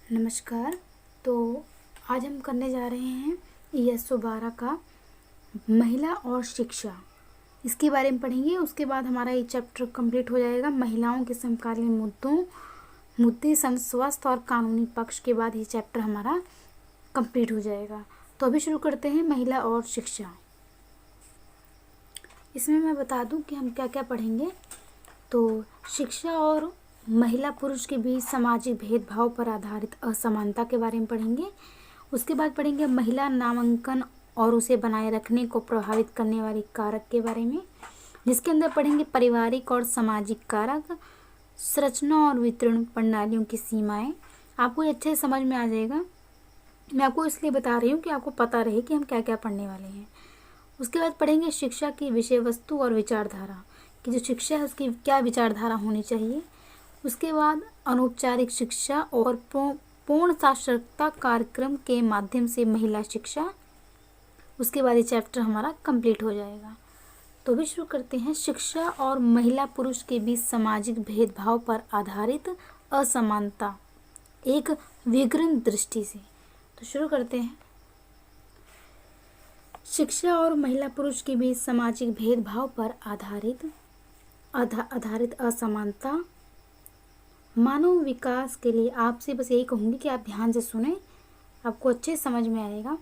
नमस्कार। तो आज हम करने जा रहे हैं ES 112 का महिला और शिक्षा, इसके बारे में पढ़ेंगे। उसके बाद हमारा ये चैप्टर कंप्लीट हो जाएगा। महिलाओं के समकालीन मुद्दे स्वास्थ्य और कानूनी पक्ष के बाद ये चैप्टर हमारा कंप्लीट हो जाएगा। तो अभी शुरू करते हैं महिला और शिक्षा। इसमें मैं बता दूं कि हम क्या क्या पढ़ेंगे। तो शिक्षा और महिला पुरुष के बीच सामाजिक भेदभाव पर आधारित असमानता के बारे में पढ़ेंगे। उसके बाद पढ़ेंगे महिला नामांकन और उसे बनाए रखने को प्रभावित करने वाली कारक के बारे में, जिसके अंदर पढ़ेंगे पारिवारिक और सामाजिक कारक, संरचना और वितरण प्रणालियों की सीमाएं। आपको ये अच्छे से समझ में आ जाएगा। मैं आपको इसलिए बता रही हूँ कि आपको पता रहे कि हम क्या क्या पढ़ने वाले हैं। उसके बाद पढ़ेंगे शिक्षा की विषय वस्तु और विचारधारा, कि जो शिक्षा है उसकी क्या विचारधारा होनी चाहिए। उसके बाद अनौपचारिक शिक्षा और पूर्ण साक्षरता कार्यक्रम के माध्यम से महिला शिक्षा। उसके बाद ये चैप्टर हमारा कंप्लीट हो जाएगा। तो भी शुरू करते हैं। शिक्षा और महिला पुरुष के बीच सामाजिक भेदभाव पर आधारित असमानता एक विग्न दृष्टि से। तो शुरू करते हैं। शिक्षा और महिला पुरुष के बीच सामाजिक भेदभाव पर आधारित असमानता मानव विकास के लिए। आपसे बस यही कहूँगी कि आप ध्यान से सुने, आपको अच्छे समझ में आएगा।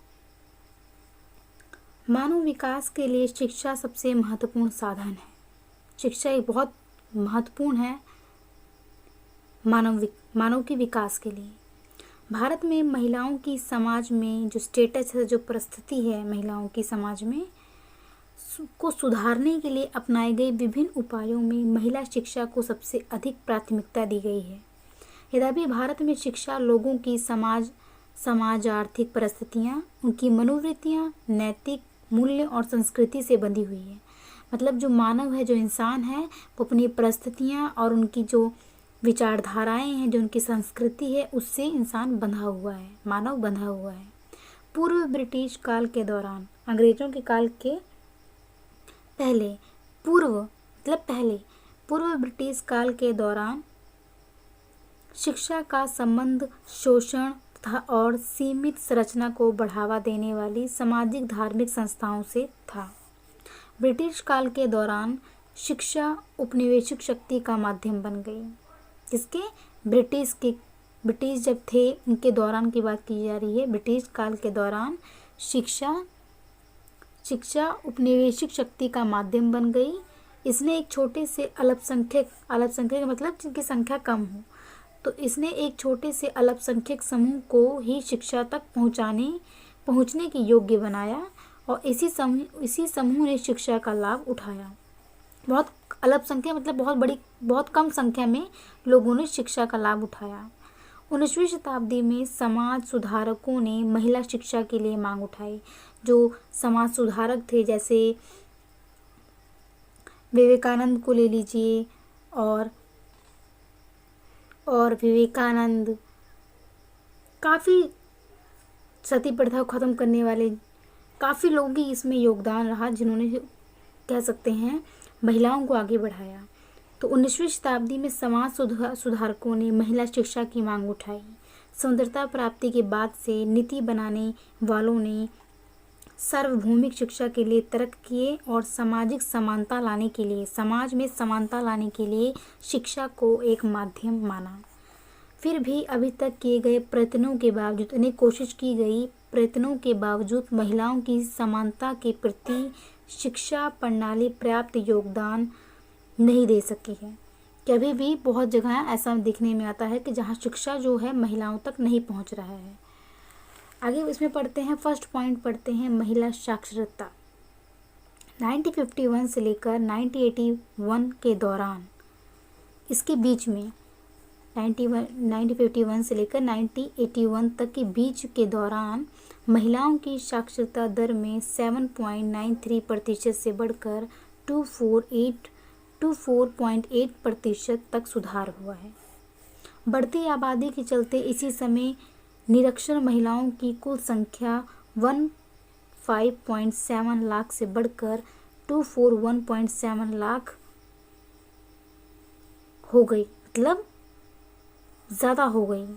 मानव विकास के लिए शिक्षा सबसे महत्वपूर्ण साधन है। शिक्षा एक बहुत महत्वपूर्ण है मानव के विकास के लिए। भारत में महिलाओं की समाज में जो स्टेटस है, जो परिस्थिति है महिलाओं की समाज में को सुधारने के लिए अपनाए गए विभिन्न उपायों में महिला शिक्षा को सबसे अधिक प्राथमिकता दी गई है। यद्यपि भारत में शिक्षा लोगों की समाज आर्थिक परिस्थितियाँ, उनकी मनोवृत्तियाँ, नैतिक मूल्य और संस्कृति से बंधी हुई है। मतलब जो मानव है, जो इंसान है, वो अपनी परिस्थितियाँ और उनकी जो विचारधाराएँ हैं, जो उनकी संस्कृति है, उससे इंसान बंधा हुआ है, मानव बंधा हुआ है। पूर्व ब्रिटिश काल के दौरान, अंग्रेजों के काल के पूर्व ब्रिटिश काल के दौरान शिक्षा का संबंध शोषण तथा और सीमित संरचना को बढ़ावा देने वाली सामाजिक धार्मिक संस्थाओं से था। ब्रिटिश काल के दौरान शिक्षा उपनिवेशिक शक्ति का माध्यम बन गई। जिसके ब्रिटिश जब थे उनके दौरान की बात की जा रही है। ब्रिटिश काल के दौरान शिक्षा उपनिवेशिक शक्ति का माध्यम बन गई। इसने एक छोटे से अल्पसंख्यक मतलब जिनकी संख्या कम हो, तो इसने एक छोटे से अल्पसंख्यक समूह को ही शिक्षा तक पहुंचने के योग्य बनाया और इसी समूह ने शिक्षा का लाभ उठाया। बहुत अल्पसंख्यक मतलब बहुत कम संख्या में लोगों ने शिक्षा का लाभ उठाया। 19वीं शताब्दी में समाज सुधारकों ने महिला शिक्षा के लिए मांग उठाई। जो समाज सुधारक थे, जैसे विवेकानंद को ले लीजिए, और विवेकानंद काफ़ी सती प्रथा को ख़त्म करने वाले काफ़ी लोगों की इसमें योगदान रहा, जिन्होंने कह सकते हैं महिलाओं को आगे बढ़ाया। तो 19वीं शताब्दी में समाज सुधारकों ने महिला शिक्षा की मांग उठाई। स्वतंत्रता प्राप्ति के बाद से नीति बनाने वालों ने सार्वभौमिक शिक्षा के लिए तर्क किए और समाज में समानता लाने के लिए शिक्षा को एक माध्यम माना। फिर भी अभी तक किए गए प्रयत्नों के बावजूद महिलाओं की समानता के प्रति शिक्षा प्रणाली पर्याप्त योगदान नहीं दे सकी है। कि अभी भी बहुत जगह ऐसा देखने में आता है कि जहाँ शिक्षा जो है महिलाओं तक नहीं पहुँच रहा है। आगे इसमें पढ़ते हैं। फर्स्ट पॉइंट पढ़ते हैं, महिला साक्षरता। 1951 से लेकर 1981 के दौरान, इसके बीच में 1951 से लेकर 1981 तक के बीच के दौरान महिलाओं की साक्षरता दर में 7.93% से बढ़कर 4.8% तक सुधार हुआ है। बढ़ती आबादी के चलते इसी समय निरक्षर महिलाओं की कुल संख्या 15.7 लाख से बढ़कर 241.7 लाख हो गई, मतलब ज़्यादा हो गई।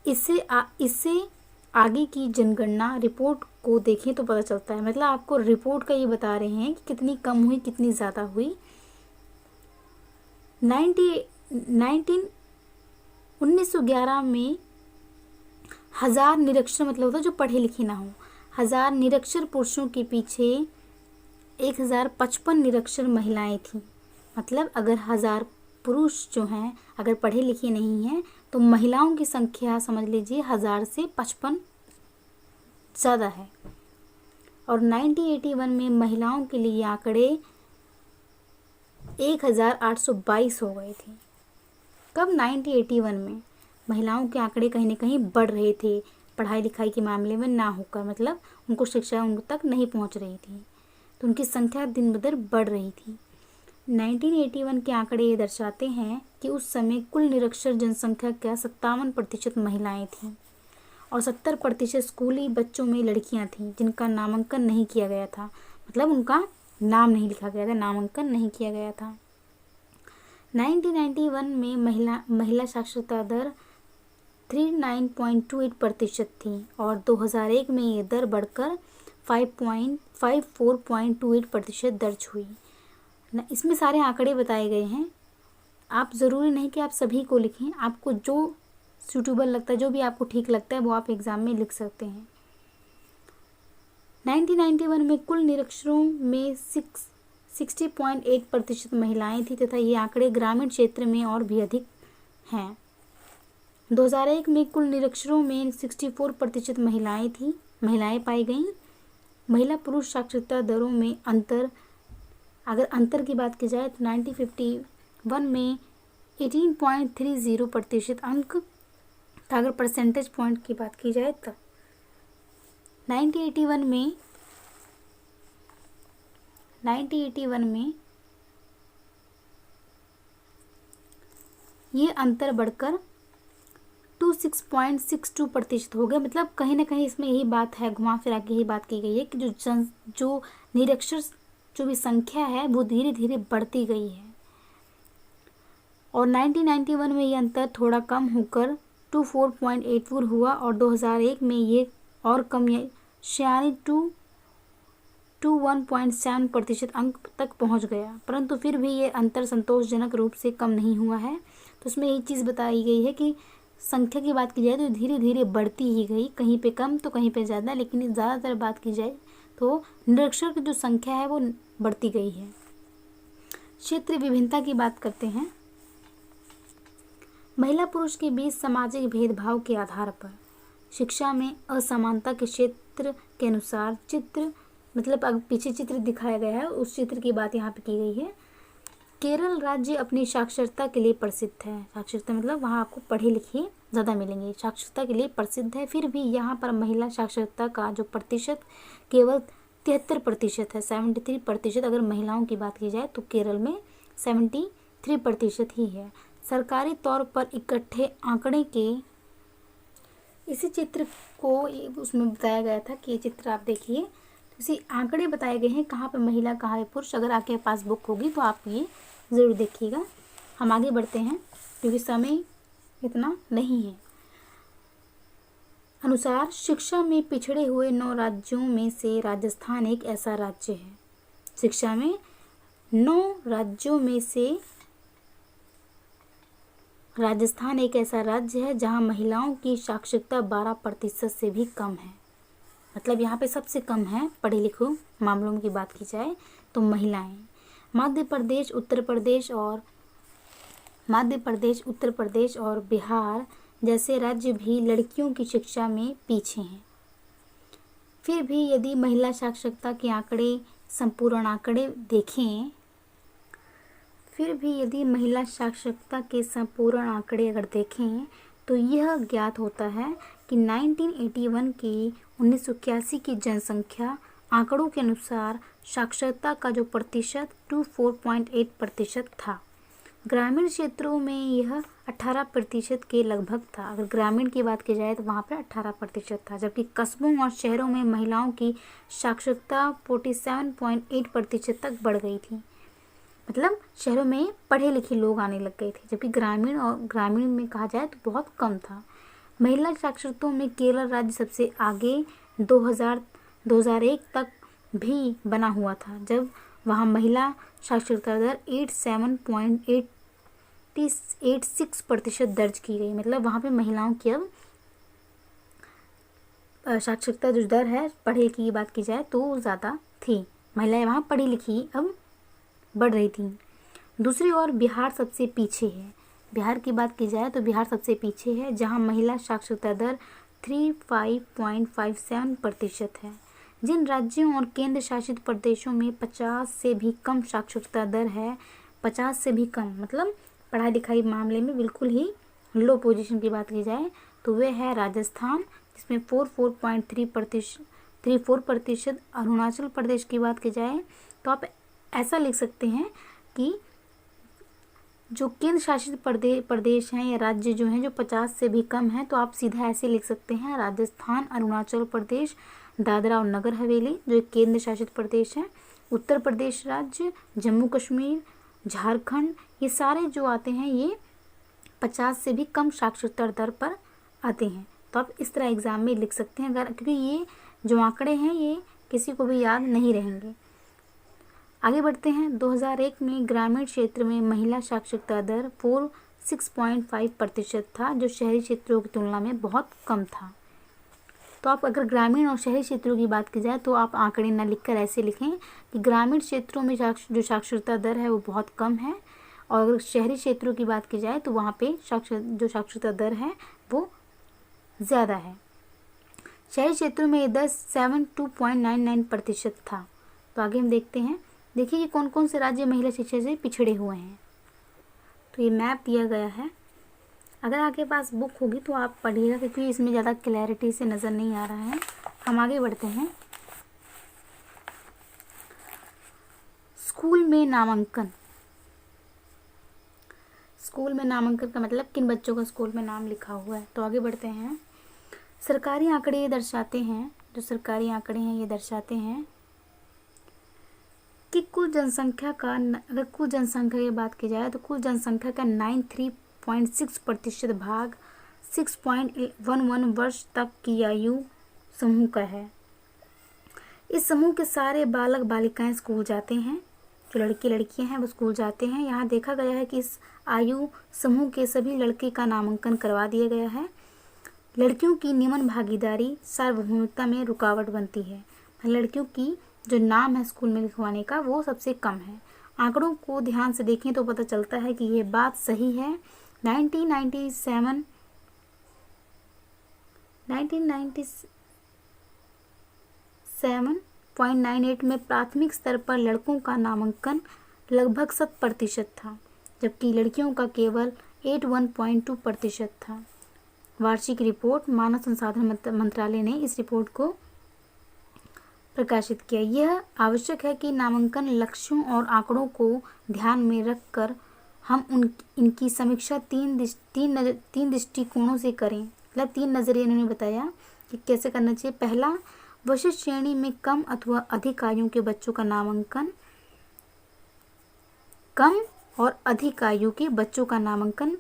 इससे आगे की जनगणना रिपोर्ट को देखें तो पता चलता है। मतलब आपको रिपोर्ट का ये बता रहे हैं कि कितनी कम हुई कितनी ज़्यादा हुई। 1911 में 1000 निरक्षर मतलब होता है जो पढ़े लिखे ना हो। 1000 निरक्षर पुरुषों के पीछे 1055 निरक्षर महिलाएं थीं। मतलब अगर 1000 पुरुष जो हैं अगर पढ़े लिखे नहीं हैं तो महिलाओं की संख्या समझ लीजिए 1000 से 55 ज़्यादा है। और 1981 में महिलाओं के लिए आंकड़े 1822 हो गए थे। कब? 1981 में महिलाओं के आंकड़े कहीं ना कहीं बढ़ रहे थे, पढ़ाई लिखाई के मामले में ना होकर, मतलब उनको शिक्षा उन तक नहीं पहुंच रही थी, तो उनकी संख्या दिन ब दिन बढ़ रही थी। 1981 के आंकड़े ये दर्शाते हैं कि उस समय कुल निरक्षर जनसंख्या का 57% महिलाएं थीं और 70% स्कूली बच्चों में लड़कियां थीं जिनका नामांकन नहीं किया गया था। मतलब उनका नाम नहीं लिखा गया था, नामांकन नहीं किया गया था। 1991 में महिला साक्षरता दर 39.28% थी और 2001 में ये दर बढ़कर 54.28% दर्ज हुई। इसमें सारे आंकड़े बताए गए हैं। आप ज़रूरी नहीं कि आप सभी को लिखें, आपको जो सूटेबल लगता है, जो भी आपको ठीक लगता है वो आप एग्ज़ाम में लिख सकते हैं। 1991 में कुल निरक्षरों में 60.8% महिलाएं थी तथा ये आंकड़े ग्रामीण क्षेत्र में और भी अधिक हैं। 2001 में कुल निरक्षरों में 64% महिलाएं पाई गईं। महिला पुरुष साक्षरता दरों में अगर अंतर की बात की जाए तो 1951 में 18.30% अंक था। अगर परसेंटेज पॉइंट की बात की जाए तब 1981 में ये अंतर बढ़कर 26.62% हो गया। मतलब कहीं ना कहीं इसमें यही बात है, घुमा फिरा के यही बात की गई है कि जो निरक्षर जो भी संख्या है वो धीरे धीरे बढ़ती गई है। और 1991 में ये अंतर थोड़ा कम होकर 24.84 हुआ और 2001 में ये और कम 1.7% अंक तक पहुंच गया, परंतु फिर भी ये अंतर संतोषजनक रूप से कम नहीं हुआ है। तो उसमें यही चीज़ बताई गई है कि संख्या की बात की जाए तो धीरे धीरे बढ़ती ही गई, कहीं पे कम तो कहीं पे ज़्यादा, लेकिन ज़्यादातर बात की जाए तो निरक्षर की जो संख्या है वो बढ़ती गई है। क्षेत्रीय विभिन्नता की बात करते हैं। महिला पुरुष के बीच सामाजिक भेदभाव के आधार पर शिक्षा में असमानता के क्षेत्र के अनुसार चित्र, मतलब अब पीछे चित्र दिखाया गया है उस चित्र की बात यहाँ पे की गई है। केरल राज्य अपनी साक्षरता के लिए प्रसिद्ध है। साक्षरता मतलब वहाँ आपको पढ़े लिखे ज़्यादा मिलेंगे, साक्षरता के लिए प्रसिद्ध है। फिर भी यहाँ पर महिला साक्षरता का जो प्रतिशत केवल 73% है, 73%। अगर महिलाओं की बात की जाए तो केरल में 73% ही है। सरकारी तौर पर इकट्ठे आंकड़े के इसी चित्र को उसमें बताया गया था कि ये चित्र आप देखिए, इसी आंकड़े बताए गए हैं कहाँ पे महिला कहाँ पे पुरुष। अगर आपके पास बुक होगी तो आप ये ज़रूर देखिएगा। हम आगे बढ़ते हैं क्योंकि समय इतना नहीं है। अनुसार शिक्षा में पिछड़े हुए 9 राज्यों में से राजस्थान एक ऐसा राज्य है। शिक्षा में 9 राज्यों में से राजस्थान एक ऐसा राज्य है जहां महिलाओं की साक्षरता 12% से भी कम है। मतलब यहाँ पे सबसे कम है पढ़े लिखे मामलों की बात की जाए तो महिलाएं। मध्य प्रदेश, उत्तर प्रदेश और बिहार जैसे राज्य भी लड़कियों की शिक्षा में पीछे हैं। फिर भी यदि महिला साक्षरता के आंकड़े संपूर्ण आंकड़े देखें, अगर देखें तो यह ज्ञात होता है कि 1981 की जनसंख्या आंकड़ों के अनुसार साक्षरता का जो प्रतिशत 24.8% था। ग्रामीण क्षेत्रों में यह 18% के लगभग था। अगर ग्रामीण की बात की जाए तो वहाँ पर 18% था, जबकि कस्बों और शहरों में महिलाओं की साक्षरता 47.8% तक बढ़ गई थी। मतलब शहरों में पढ़े लिखे लोग आने लग गए थे, जबकि ग्रामीण में कहा जाए तो बहुत कम था। महिला साक्षरता में केरल राज्य सबसे आगे 2001 तक भी बना हुआ था, जब वहाँ महिला साक्षरता दर 87.86% दर्ज की गई। मतलब वहाँ पे महिलाओं की अब साक्षरता जो दर है, पढ़े लिखी की बात की जाए तो ज़्यादा थी, महिलाएं वहाँ पढ़ी लिखी अब बढ़ रही थी। दूसरी ओर बिहार सबसे पीछे है। बिहार की बात की जाए तो बिहार सबसे पीछे है, जहाँ महिला साक्षरता दर 35.57% है। जिन राज्यों और केंद्र शासित प्रदेशों में 50 से भी कम साक्षरता दर है, 50 से भी कम मतलब पढ़ाई लिखाई मामले में बिल्कुल ही लो पोजीशन की बात की जाए तो वे है राजस्थान, जिसमें 34.34%। अरुणाचल प्रदेश की बात की जाए तो आप ऐसा लिख सकते हैं कि जो केंद्र शासित प्रदेश हैं या राज्य जो हैं जो 50 से भी कम हैं, तो आप सीधा ऐसे लिख सकते हैं राजस्थान, अरुणाचल प्रदेश, दादरा और नगर हवेली जो एक केंद्र शासित प्रदेश है, उत्तर प्रदेश राज्य, जम्मू कश्मीर, झारखंड, ये सारे जो आते हैं ये 50 से भी कम साक्षरता दर पर आते हैं। तो आप इस तरह एग्ज़ाम में लिख सकते हैं, अगर क्योंकि ये जो आंकड़े हैं ये किसी को भी याद नहीं रहेंगे। आगे बढ़ते हैं। 2001 में ग्रामीण क्षेत्र में महिला साक्षरता दर 6.5% था, जो शहरी क्षेत्रों की तुलना में बहुत कम था। तो आप अगर ग्रामीण और शहरी क्षेत्रों की बात की जाए तो आप आंकड़े न लिखकर ऐसे लिखें कि ग्रामीण क्षेत्रों में जो साक्षरता दर है वो बहुत कम है, और अगर शहरी क्षेत्रों की बात की जाए तो वहाँ पे जो साक्षरता दर है वो ज़्यादा है। शहरी क्षेत्रों में ये दर 72.99% था। तो आगे हम देखते हैं। देखिए कि कौन कौन से राज्य महिला शिक्षा से पिछड़े हुए हैं। तो ये मैप दिया गया है, अगर आपके पास बुक होगी तो आप पढ़िएगा, क्योंकि इसमें ज़्यादा क्लैरिटी से नज़र नहीं आ रहा है। हम आगे बढ़ते हैं। स्कूल में नामांकन। स्कूल में नामांकन का मतलब किन बच्चों का स्कूल में नाम लिखा हुआ है। तो आगे बढ़ते हैं। सरकारी आंकड़े ये दर्शाते हैं, जो सरकारी आंकड़े हैं ये दर्शाते हैं कि कुल जनसंख्या का, अगर कुल जनसंख्या की बात की जाए तो कुल जनसंख्या का 93.6% भाग 6.11 वर्ष तक की आयु समूह का है। इस समूह के सारे बालक बालिकाएं स्कूल जाते हैं, जो लड़के लड़कियां हैं वो स्कूल जाते हैं। यहाँ देखा गया है कि इस आयु समूह के सभी लड़के का नामांकन करवा दिया गया है। लड़कियों की निम्न भागीदारी सार्वभौमिकता में रुकावट बनती है। लड़कियों की जो नाम है स्कूल में लिखवाने का वो सबसे कम है। आंकड़ों को ध्यान से देखें तो पता चलता है कि ये बात सही है। 1997.98 में प्राथमिक स्तर पर लड़कों का नामांकन लगभग 100% था, जबकि लड़कियों का केवल 81.2% था। वार्षिक रिपोर्ट, मानव संसाधन मंत्रालय ने इस रिपोर्ट को प्रकाशित किया। यह आवश्यक है कि नामांकन लक्ष्यों और आंकड़ों को ध्यान में रखकर हम इनकी समीक्षा तीन दृष्टिकोणों से करें। मतलब 3 नज़रिए इन्होंने बताया कि कैसे करना चाहिए। पहला, विशिष्ट श्रेणी में कम अथवा अधिक आयु के बच्चों का नामांकन। कम और अधिक आयु के बच्चों का नामांकन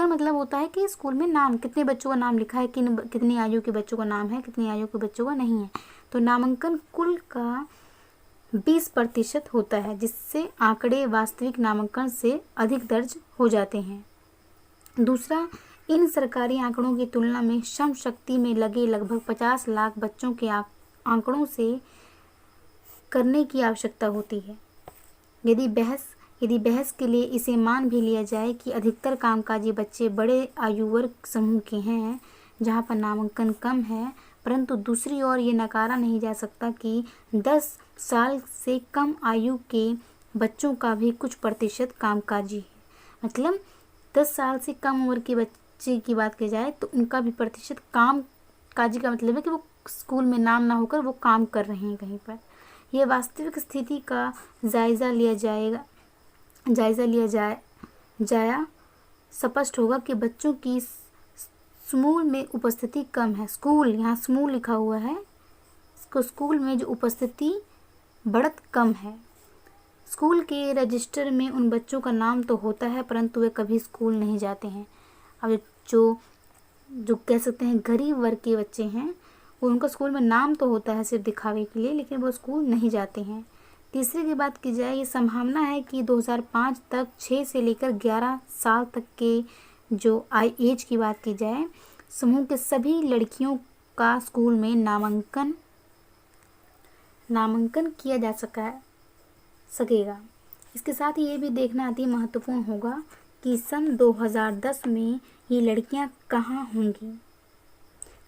मतलब होता है कि स्कूल में नाम कितने बच्चों का नाम लिखा है, कितनी आयु के बच्चों का नाम है, कितनी आयु के बच्चों का नहीं है। तो नामांकन कुल का 20% होता है, जिससे आंकड़े वास्तविक नामांकन से अधिक दर्ज हो जाते हैं। दूसरा, इन सरकारी आंकड़ों की तुलना में श्रम शक्ति में लगे लगभग 50 लाख बच्चों के आंकड़ों से करने की आवश्यकता होती है। यदि बहस के लिए इसे मान भी लिया जाए कि अधिकतर कामकाजी बच्चे बड़े आयु वर्ग समूह के हैं जहां पर नामांकन कम है, परंतु दूसरी ओर ये नकारा नहीं जा सकता कि 10 साल से कम आयु के बच्चों का भी कुछ प्रतिशत कामकाजी है। मतलब 10 साल से कम उम्र के बच्चे की बात की जाए तो उनका भी प्रतिशत कामकाजी का मतलब है कि वो स्कूल में नाम ना होकर वो काम कर रहे हैं कहीं पर। यह वास्तविक स्थिति का जायज़ा लिया जाया स्पष्ट होगा कि बच्चों की स्कूल में उपस्थिति कम है। स्कूल, यहाँ स्कूल लिखा हुआ है, स्कूल में जो उपस्थिति बढ़त कम है। स्कूल के रजिस्टर में उन बच्चों का नाम तो होता है, परंतु वे कभी स्कूल नहीं जाते हैं। अब जो जो कह सकते हैं गरीब वर्ग के बच्चे हैं, वो उनका स्कूल में नाम तो होता है सिर्फ दिखावे के लिए, लेकिन वो स्कूल नहीं जाते हैं। तीसरे की बात की जाए, ये संभावना है कि 2005 तक 6 से लेकर 11 साल तक के जो एज की बात की जाए, समूह के सभी लड़कियों का स्कूल में नामांकन किया जा सकेगा। इसके साथ ही ये भी देखना अति महत्वपूर्ण होगा कि सन 2010 में ये लड़कियां कहाँ होंगी।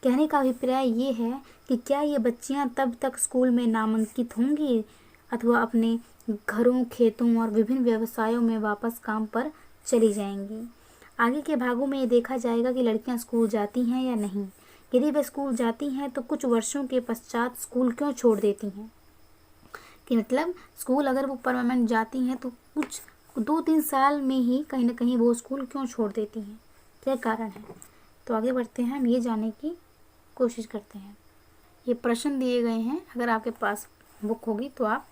कहने का अभिप्राय ये है कि क्या ये बच्चियां तब तक स्कूल में नामांकित होंगी अथवा अपने घरों, खेतों और विभिन्न व्यवसायों में वापस काम पर चली जाएंगी। आगे के भागों में ये देखा जाएगा कि लड़कियां स्कूल जाती हैं या नहीं। यदि वे स्कूल जाती हैं तो कुछ वर्षों के पश्चात स्कूल क्यों छोड़ देती हैं, कि मतलब स्कूल अगर वो परमानेंट जाती हैं तो कुछ 2-3 साल में ही कहीं ना कहीं वो स्कूल क्यों छोड़ देती हैं, क्या कारण है। तो आगे बढ़ते हैं, हम ये जानने की कोशिश करते हैं। ये प्रश्न दिए गए हैं, अगर आपके पास बुक होगी तो आप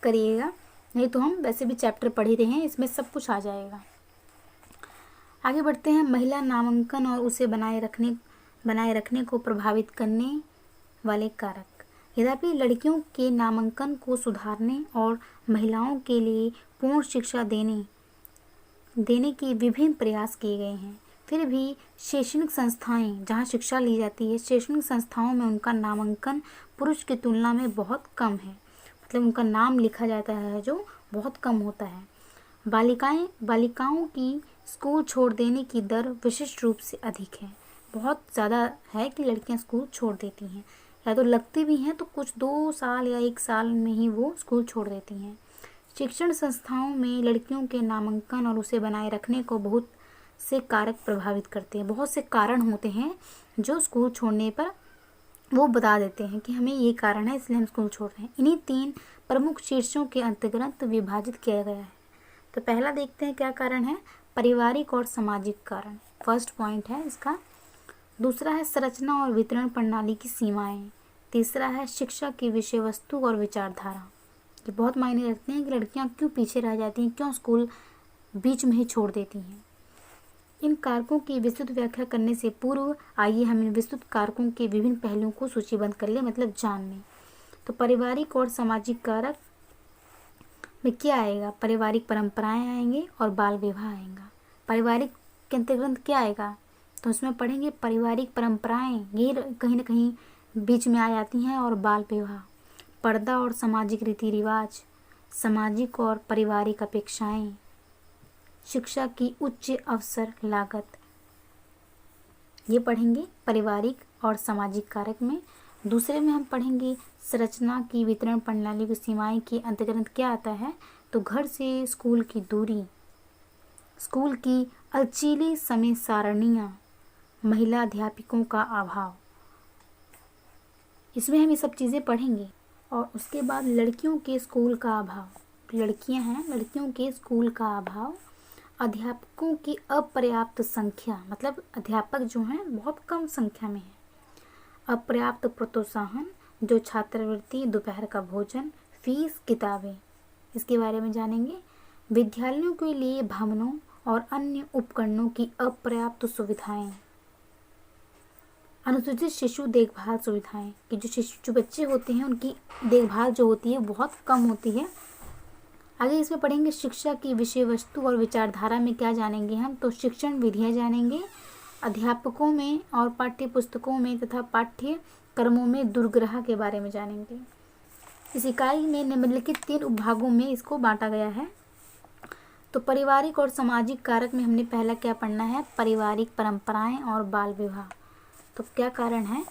करिएगा, नहीं तो हम वैसे भी चैप्टर पढ़ ही रहे हैं, इसमें सब कुछ आ जाएगा। आगे बढ़ते हैं, महिला नामांकन और उसे बनाए रखने को प्रभावित करने वाले कारक। यद्यपि लड़कियों के नामांकन को सुधारने और महिलाओं के लिए पूर्ण शिक्षा देने के विभिन्न प्रयास किए गए हैं, फिर भी शैक्षणिक संस्थाएं जहां शिक्षा ली जाती है, शैक्षणिक संस्थाओं में उनका नामांकन पुरुष की तुलना में बहुत कम है। मतलब उनका नाम लिखा जाता है जो बहुत कम होता है। बालिकाओं की स्कूल छोड़ देने की दर विशिष्ट रूप से अधिक है। बहुत ज़्यादा है कि लड़कियां स्कूल छोड़ देती हैं, या तो लगती भी हैं तो कुछ 2 साल या 1 साल में ही वो स्कूल छोड़ देती हैं। शिक्षण संस्थाओं में लड़कियों के नामांकन और उसे बनाए रखने को बहुत से कारक प्रभावित करते हैं। बहुत से कारण होते हैं जो स्कूल छोड़ने पर वो बता देते हैं कि हमें ये कारण है इसलिए हम स्कूल छोड़ रहे हैं। इन्हीं 3 प्रमुख शीर्षों के अंतर्गत विभाजित किया गया है। तो पहला देखते हैं क्या कारण है, पारिवारिक और सामाजिक कारण, फर्स्ट पॉइंट है इसका। दूसरा है संरचना और वितरण प्रणाली की सीमाएं। तीसरा है शिक्षा की विषय वस्तु और विचारधारा। ये बहुत मायने रखते हैं कि लड़कियां क्यों पीछे रह जाती हैं, क्यों स्कूल बीच में ही छोड़ देती हैं। इन कारकों की विस्तृत व्याख्या करने से पूर्व आइए हम इन विस्तृत कारकों के विभिन्न पहलुओं को सूचीबद्ध कर लें, मतलब जान लें। तो पारिवारिक और सामाजिक कारक में क्या आएगा, पारिवारिक परंपराएं आएंगे और बाल विवाह आएगा। पारिवारिक के अंतर्गत क्या आएगा, तो उसमें पढ़ेंगे पारिवारिक परंपराएं, ये कहीं ना कहीं बीच में आ जाती हैं, और बाल विवाह, पर्दा और सामाजिक रीति रिवाज, सामाजिक और पारिवारिक अपेक्षाएं, शिक्षा की उच्च अवसर लागत, ये पढ़ेंगे पारिवारिक और सामाजिक कारक में। दूसरे में हम पढ़ेंगे संरचना की वितरण प्रणाली की सीमाएं के अंतर्गत क्या आता है, तो घर से स्कूल की दूरी, स्कूल की अलचीली समय सारणियाँ, महिला अध्यापकों का अभाव, इसमें हम ये सब चीज़ें पढ़ेंगे। और उसके बाद लड़कियों के स्कूल का अभाव, लड़कियां हैं, लड़कियों के स्कूल का अभाव, अध्यापकों की अपर्याप्त संख्या, मतलब अध्यापक जो हैं बहुत कम संख्या में हैं, अपर्याप्त प्रोत्साहन, जो छात्रवृत्ति, दोपहर का भोजन, फीस, किताबें, इसके बारे में जानेंगे। विद्यालयों के लिए भवनों और अन्य उपकरणों की अपर्याप्त सुविधाएं, अनुसूचित शिशु देखभाल सुविधाएं, कि जो बच्चे होते हैं उनकी देखभाल जो होती है बहुत कम होती है। आगे इसमें पढ़ेंगे शिक्षा की विषय वस्तु और विचारधारा में क्या जानेंगे हम, तो शिक्षण विधियाँ जानेंगे, अध्यापकों में और पाठ्य पुस्तकों में तथा पाठ्यक्रमों में दुर्ग्रह के बारे में जानेंगे। इस इकाई में निम्नलिखित 3 उपभागों में इसको बांटा गया है। तो पारिवारिक और सामाजिक कारक में हमने पहला क्या पढ़ना है, पारिवारिक परंपराएं और बाल विवाह। तो क्या कारण है,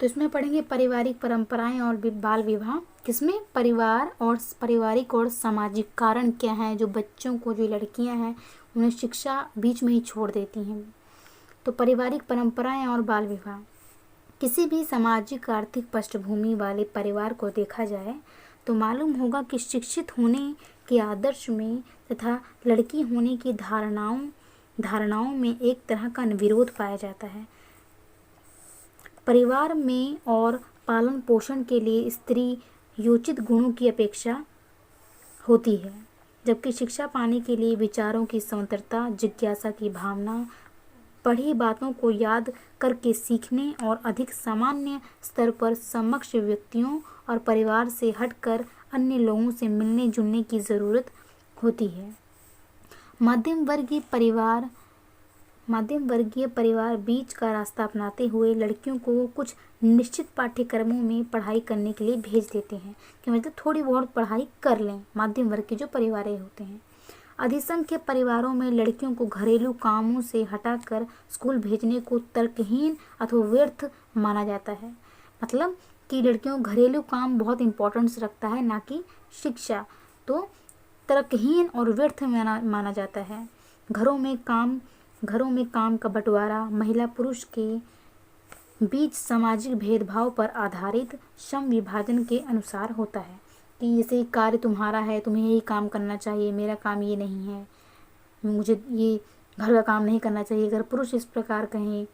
तो इसमें पढ़ेंगे पारिवारिक परंपराएं और बाल विवाह। किसमें, परिवार और पारिवारिक और सामाजिक कारण क्या हैं जो बच्चों को, जो लड़कियां हैं उन्हें शिक्षा बीच में ही छोड़ देती हैं। तो पारिवारिक परंपराएं और बाल विवाह, किसी भी सामाजिक आर्थिक पृष्ठभूमि वाले परिवार को देखा जाए तो मालूम होगा कि शिक्षित होने के आदर्श में तथा लड़की होने की धारणाओं में एक तरह का विरोध पाया जाता है। परिवार में और पालन पोषण के लिए स्त्री योचित गुणों की अपेक्षा होती है। जबकि शिक्षा पाने के लिए विचारों की स्वतंत्रता, जिज्ञासा की भावना, पढ़ी बातों को याद करके सीखने और अधिक सामान्य स्तर पर समक्ष व्यक्तियों और परिवार से हटकर अन्य लोगों से मिलने जुलने की ज़रूरत होती है। मध्यम वर्गीय परिवार बीच का रास्ता अपनाते हुए लड़कियों को कुछ निश्चित पाठ्यक्रमों में पढ़ाई करने के लिए भेज देते हैं, कि मतलब थोड़ी बहुत पढ़ाई कर लें। मध्यम वर्ग के जो परिवार होते हैं, अधिसंख्य परिवारों में लड़कियों को घरेलू कामों से हटाकर स्कूल भेजने को तर्कहीन अथवा व्यर्थ माना जाता है। मतलब कि लड़कियों को घरेलू काम बहुत इम्पोर्टेंस रखता है, ना कि शिक्षा। तो तर्कहीन और व्यर्थ माना जाता है। घरों में काम का बंटवारा महिला पुरुष के बीच सामाजिक भेदभाव पर आधारित श्रम विभाजन के अनुसार होता है, कि जैसे कार्य तुम्हारा है, तुम्हें यही काम करना चाहिए, मेरा काम ये नहीं है, मुझे ये घर का काम नहीं करना चाहिए। अगर पुरुष इस प्रकार कहें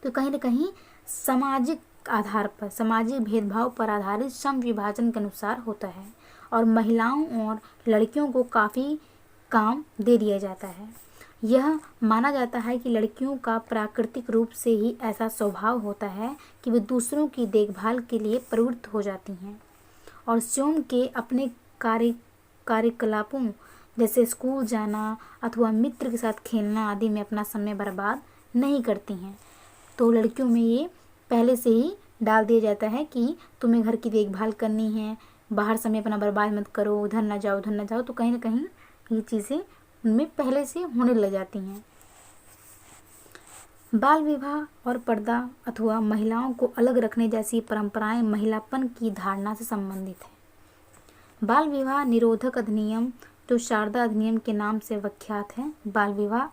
तो कहीं न कहीं सामाजिक आधार पर, सामाजिक भेदभाव पर आधारित श्रम विभाजन के अनुसार होता है, और महिलाओं और लड़कियों को काफ़ी काम दे दिया जाता है। यह माना जाता है कि लड़कियों का प्राकृतिक रूप से ही ऐसा स्वभाव होता है कि वे दूसरों की देखभाल के लिए प्रवृत्त हो जाती हैं और स्वयं के अपने कार्यकलापों जैसे स्कूल जाना अथवा मित्र के साथ खेलना आदि में अपना समय बर्बाद नहीं करती हैं। तो लड़कियों में ये पहले से ही डाल दिया जाता है कि तुम्हें घर की देखभाल करनी है, बाहर समय अपना बर्बाद मत करो, उधर ना जाओ। तो कहीं ना कहीं ये चीज़ें उनमें पहले से होने लग जाती हैं। बाल विवाह और पर्दा अथवा महिलाओं को अलग रखने जैसी परंपराएं महिलापन की धारणा से संबंधित है। बाल विवाह निरोधक अधिनियम, जो शारदा अधिनियम के नाम से विख्यात है, बाल विवाह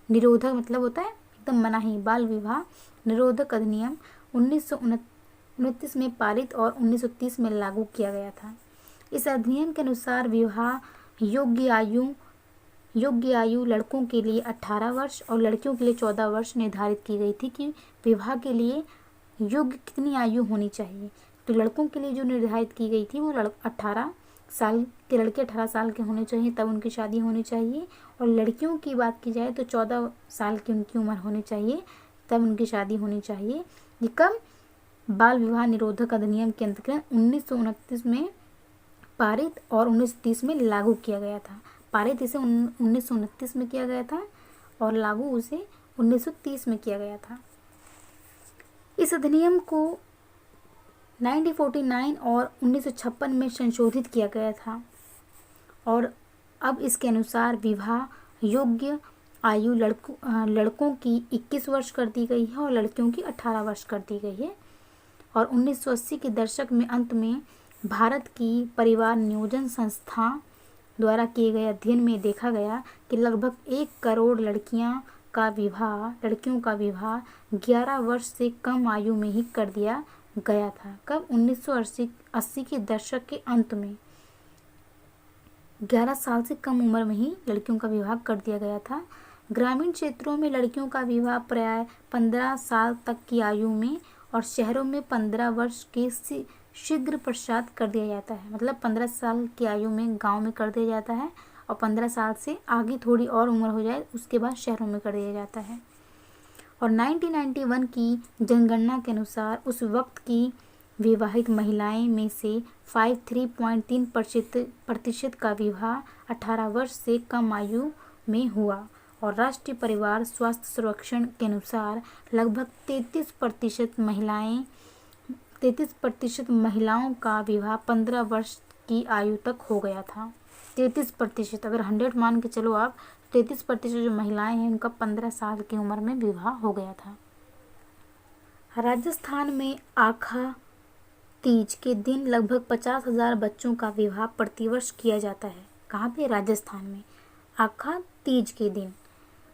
निरोधक मतलब होता है एकदम मनाही। बाल विवाह निरोधक अधिनियम 1929 में पारित और 1930 में लागू किया गया था। इस अधिनियम के अनुसार विवाह योग्य आयु लड़कों के लिए 18 वर्ष और लड़कियों के लिए 14 वर्ष निर्धारित की गई थी, कि विवाह के लिए योग्य कितनी आयु होनी चाहिए। तो लड़कों के लिए जो निर्धारित की गई थी वो 18 साल के लड़के 18 साल के होने चाहिए, तब उनकी शादी होनी चाहिए। और लड़कियों की बात की जाए तो 14 साल की उनकी उम्र होनी चाहिए, तब उनकी शादी होनी चाहिए। ये कब बाल विवाह निरोधक अधिनियम के अंतर्गत 1929 में पारित और 1930 में लागू किया गया था। पारित इसे 1929 में किया गया था और लागू उसे 1930 में किया गया था। इस अधिनियम को 1949 और 1956 में संशोधित किया गया था और अब इसके अनुसार विवाह योग्य आयु लड़कों की 21 वर्ष कर दी गई है और लड़कियों की 18 वर्ष कर दी गई है। और 1980 के दशक में अंत में भारत की परिवार नियोजन संस्था द्वारा किए गए अध्ययन में देखा गया कि लगभग 1 करोड़ लड़कियों का विवाह 11 वर्ष से कम आयु में ही कर दिया गया था। कब? 1980 के दशक के अंत में 11 साल से कम उम्र में ही लड़कियों का विवाह कर दिया गया था। ग्रामीण क्षेत्रों में लड़कियों का विवाह प्राय 15 साल तक की आयु में और शहरों में 15 वर्ष के शीघ्र पश्चात कर दिया जाता है। मतलब 15 साल की आयु में गांव में कर दिया जाता है और 15 साल से आगे थोड़ी और उम्र हो जाए उसके बाद शहरों में कर दिया जाता है। और 1991 की जनगणना के अनुसार उस वक्त की विवाहित महिलाएं में से 53.3% का विवाह 18 वर्ष से कम आयु में हुआ और राष्ट्रीय परिवार स्वास्थ्य सर्वेक्षण के अनुसार लगभग 33% महिलाओं का विवाह 15 वर्ष की आयु तक हो गया था। 33%, अगर 100 मान के चलो आप, 33% जो महिलाएं हैं उनका 15 साल की उम्र में विवाह हो गया था। राजस्थान में आखा तीज के दिन लगभग 50,000 बच्चों का विवाह प्रतिवर्ष किया जाता है। कहाँ पे? राजस्थान में। आखा तीज के दिन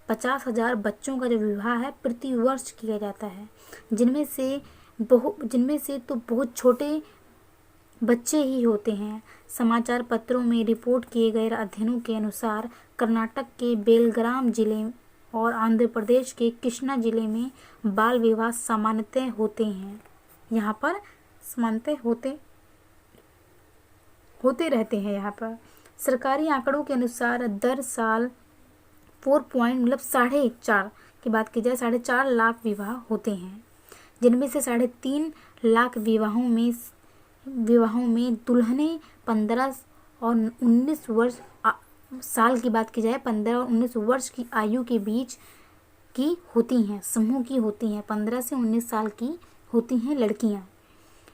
50,000 बच्चों का जो विवाह है प्रतिवर्ष किया जाता है, जिनमें से तो बहुत छोटे बच्चे ही होते हैं। समाचार पत्रों में रिपोर्ट किए गए अध्ययनों के अनुसार कर्नाटक के बेलगाम जिले और आंध्र प्रदेश के कृष्णा जिले में बाल विवाह सामान्यतः होते हैं। यहाँ पर सामान्यतः होते रहते हैं यहाँ पर। सरकारी आंकड़ों के अनुसार दर साल 4.4 की बात की जाए 4.5 लाख विवाह होते हैं, जिनमें से 3.5 लाख विवाहों में दुल्हनें 15 और 19 वर्ष साल की बात की जाए 15 और 19 वर्ष की आयु के बीच की होती हैं, समूह की होती हैं, 15 से 19 साल की होती हैं लड़कियां।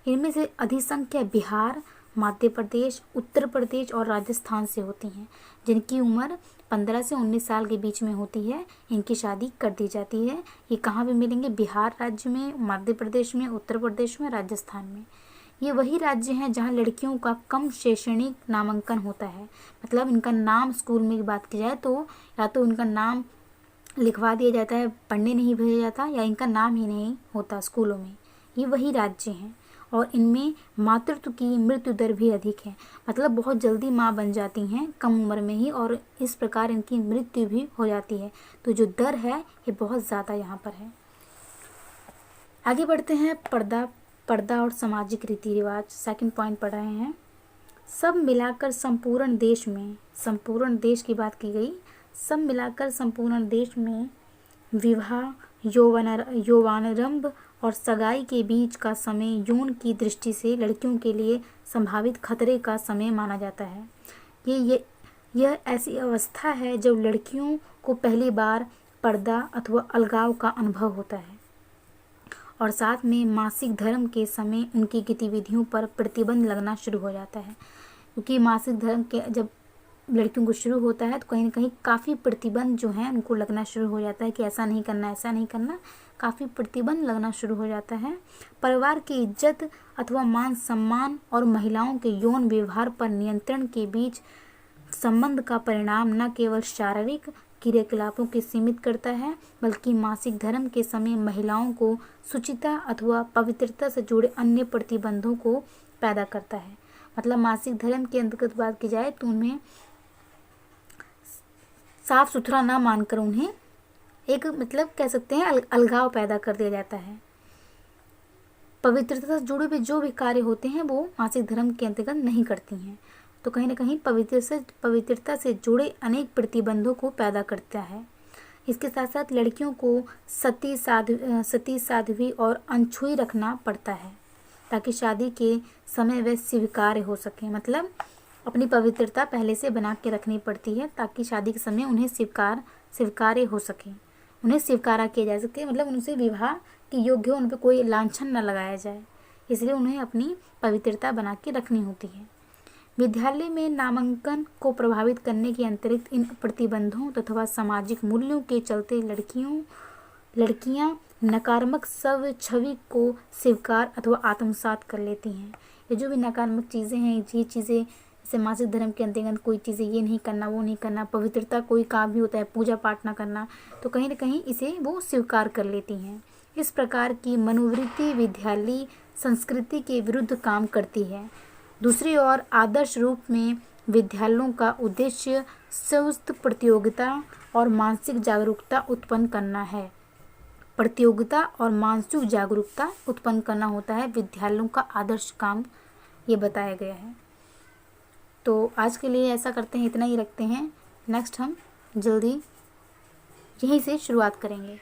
इनमें से अधिक संख्या बिहार, मध्य प्रदेश, उत्तर प्रदेश और राजस्थान से होती हैं, जिनकी उम्र 15 से 19 साल के बीच में होती है, इनकी शादी कर दी जाती है। ये कहाँ पे मिलेंगे? बिहार राज्य में, मध्य प्रदेश में, उत्तर प्रदेश में, राजस्थान में। ये वही राज्य हैं जहाँ लड़कियों का कम शैक्षणिक नामांकन होता है, मतलब इनका नाम स्कूल में बात की जाए तो या तो इनका नाम लिखवा दिया जाता है, पढ़ने नहीं भेजा जाता, या इनका नाम ही नहीं होता स्कूलों में। ये वही राज्य हैं और इनमें मातृत्व की मृत्यु दर भी अधिक है, मतलब बहुत जल्दी माँ बन जाती हैं कम उम्र में ही, और इस प्रकार इनकी मृत्यु भी हो जाती है। तो जो दर है ये बहुत ज़्यादा यहाँ पर है। आगे बढ़ते हैं, पर्दा और सामाजिक रीति रिवाज, सेकंड पॉइंट पढ़ रहे हैं। सब मिलाकर संपूर्ण देश की बात की गई, सब मिलाकर संपूर्ण देश में विवाह, यौवनारंभ और सगाई के बीच का समय यौन की दृष्टि से लड़कियों के लिए संभावित खतरे का समय माना जाता है। यह ऐसी अवस्था है जब लड़कियों को पहली बार पर्दा अथवा अलगाव का अनुभव होता है और साथ में मासिक धर्म के समय उनकी गतिविधियों पर प्रतिबंध लगना शुरू हो जाता है। क्योंकि मासिक धर्म के जब लड़कियों को शुरू होता है तो कहीं ना कहीं काफ़ी प्रतिबंध जो है उनको लगना शुरू हो जाता है कि ऐसा नहीं करना, ऐसा नहीं करना, काफ़ी प्रतिबंध लगना शुरू हो जाता है। परिवार की इज्जत अथवा मान सम्मान और महिलाओं के यौन व्यवहार पर नियंत्रण के बीच संबंध का परिणाम न केवल शारीरिक क्रियाकलापों के सीमित करता है, बल्कि मासिक धर्म के समय महिलाओं को शुचिता अथवा पवित्रता से जुड़े अन्य प्रतिबंधों को पैदा करता है। मतलब मासिक धर्म के अंतर्गत बात की जाए तो उन्हें साफ सुथरा ना मानकर उन्हें एक मतलब कह सकते हैं अलगाव पैदा कर दिया जाता है। पवित्रता से जुड़े हुए जो भी कार्य होते हैं वो मासिक धर्म के अंतर्गत नहीं करती हैं, तो कहीं ना कहीं पवित्रता से जुड़े अनेक प्रतिबंधों को पैदा करता है। इसके साथ साथ लड़कियों को सती साध्वी और अनछुई रखना पड़ता है ताकि शादी के समय वे स्वीकार्य हो सके। मतलब अपनी पवित्रता पहले से बना के रखनी पड़ती है ताकि शादी के समय उन्हें स्वीकार्य हो सके, उन्हें स्वीकारा किया जा सके, मतलब उनसे विवाह के योग्य उन पर कोई लांछन न लगाया जाए, इसलिए उन्हें अपनी पवित्रता बना के रखनी होती है। विद्यालय में नामांकन को प्रभावित करने के अतिरिक्त इन प्रतिबंधों तथा सामाजिक मूल्यों के चलते लड़कियां नकारात्मक छवि को स्वीकार अथवा आत्मसात कर लेती हैं। ये जो भी नकारात्मक चीज़ें हैं, ये चीज़ें जैसे मासिक धर्म के अंतर्गत कोई चीज़ें ये नहीं करना, वो नहीं करना, पवित्रता कोई काम भी होता है, पूजा पाठ ना करना, तो कहीं ना कहीं इसे वो स्वीकार कर लेती हैं। इस प्रकार की मनोवृत्ति विद्यालय संस्कृति के विरुद्ध काम करती है। दूसरी ओर आदर्श रूप में विद्यालयों का उद्देश्य स्वस्थ प्रतियोगिता और मानसिक जागरूकता उत्पन्न करना है। प्रतियोगिता और मानसिक जागरूकता उत्पन्न करना होता है विद्यालयों का आदर्श काम, ये बताया गया है। तो आज के लिए ऐसा करते हैं, इतना ही रखते हैं। नेक्स्ट हम जल्दी यहीं से शुरुआत करेंगे।